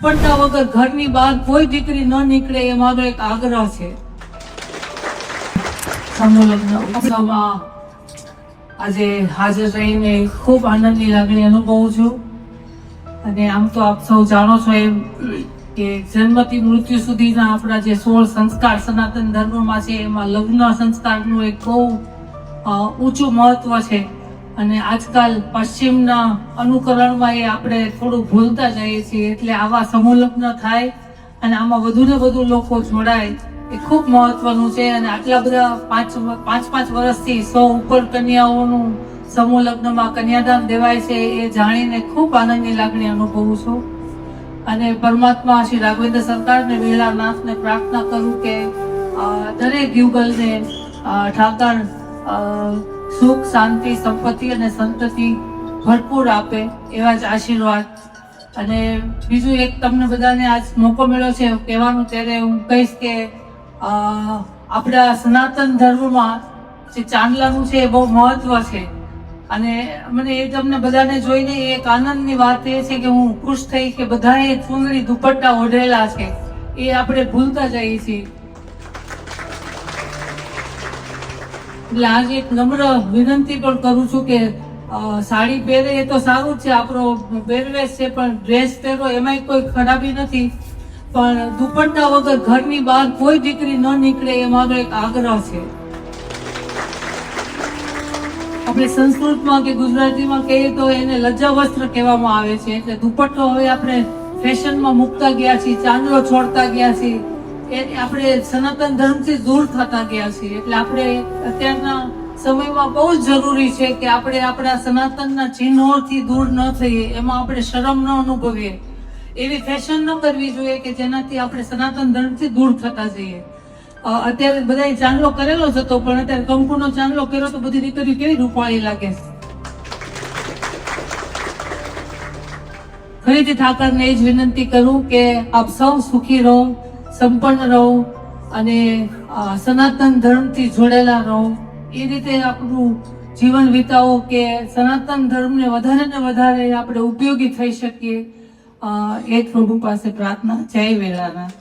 પડતા વગર ઘરની બહાર કોઈ દીકરી ન નીકળે એ મારો એક આગ્રહ છે. સમૂહ લગ્ન ઉત્સવમાં આજે હાજર રહીને ખૂબ આનંદની લાગણી અનુભવું છું. અને આમ તો આપ સૌ જાણો છો એમ કે જન્મથી મૃત્યુ સુધીના આપણા જે 16 સંસ્કાર સનાતન ધર્મમાં છે એમાં લગ્ન સંસ્કારનું એક બહુ ઊંચું મહત્વ છે. અને આજકાલ પશ્ચિમના અનુકરણમાં એ આપણે થોડું ભૂલતા જઈએ છીએ. એટલે આવા સમૂહ લગ્ન થાય અને આમાં વધુ ને વધુ લોકો જોડાય એ ખૂબ મહત્વનું છે. અને આટલા બધા પાંચ વર્ષથી 100 ઉપર કન્યાઓનું સમૂહ લગ્નમાં કન્યાદાન દેવાય છે એ જાણીને ખૂબ આનંદની લાગણી અનુભવું છું. અને પરમાત્મા શ્રી રાઘવેન્દ્ર સરકાર ને વેલાનાથને પ્રાર્થના કરું કે દરેક યુગલને ઠાકર સુખ શાંતિ સંપત્તિ અને સંતતિ ભરપૂર આપે એવા જ આશીર્વાદ. અને બીજું એક તમને બધાને આજ મોકો મળ્યો છે કહેવાનું, ત્યારે હું કહીશ કે આપણા સનાતન ધર્મમાં જે ચાંદલાનું છે એ બહુ મહત્વ છે. અને મને એ તમને બધાને જોઈને એક આનંદની વાત એ છે કે હું ખુશ થઈ કે બધાએ ચૂંદડી દુપટ્ટા ઓઢેલા છે. એ આપણે ભૂલતા જઈએ છીએ. એટલે આજે એક નમ્ર વિનંતી પણ કરું છું કે સાડી પહેરે એ તો સારું છે, આપણો પહેરવેશ છે, પણ ડ્રેસ પહેરો એમાંય કોઈ ખરાબી નથી. પણ દુપટ્ટા વગર ઘરની બહાર કોઈ દીકરી ન નીકળે એ મારો એક આગ્રહ છે. આપણે સંસ્કૃતમાં કે ગુજરાતીમાં કહીએ તો એને લજ્જા વસ્ત્ર કહેવામાં આવે છે. એટલે દુપટ્ટો હવે આપણે ફેશનમાં મૂકતા ગયા છીએ, ચાંદલો છોડતા ગયા છીએ, એ આપણે સનાતન ધર્મથી દૂર થતા ગયા છીએ. એટલે આપણે અત્યારના સમયમાં બહુ જ જરૂરી છે કે આપણે આપણા સનાતનના ચિહ્નોથી દૂર ન થઈએ, એમાં આપણે શરમ ન અનુભવીએ, એવી ફેશન ન કરવી જોઈએ કે જેનાથી આપણે સનાતન ધર્મથી દૂર થતા જઈએ. અત્યારે બધા ચાંદલો કરેલો જ હતો, પણ અત્યારે કંકુનો ચાંદલો કર્યો તો બધી દીકરીઓ કેવી રૂપાળી લાગે. ફરીથી ઠાકરને એ જ વિનંતી કરું કે આપ સૌ સુખી રહો, સંપન્ન રહો અને સનાતન ધર્મથી જોડેલા રહો. એ રીતે આપણું જીવન વિતાવો કે સનાતન ધર્મને વધારે ને વધારે આપણે ઉપયોગી થઈ શકીએ. એ પ્રભુ પાસે પ્રાર્થના. જય વેલાનાથ.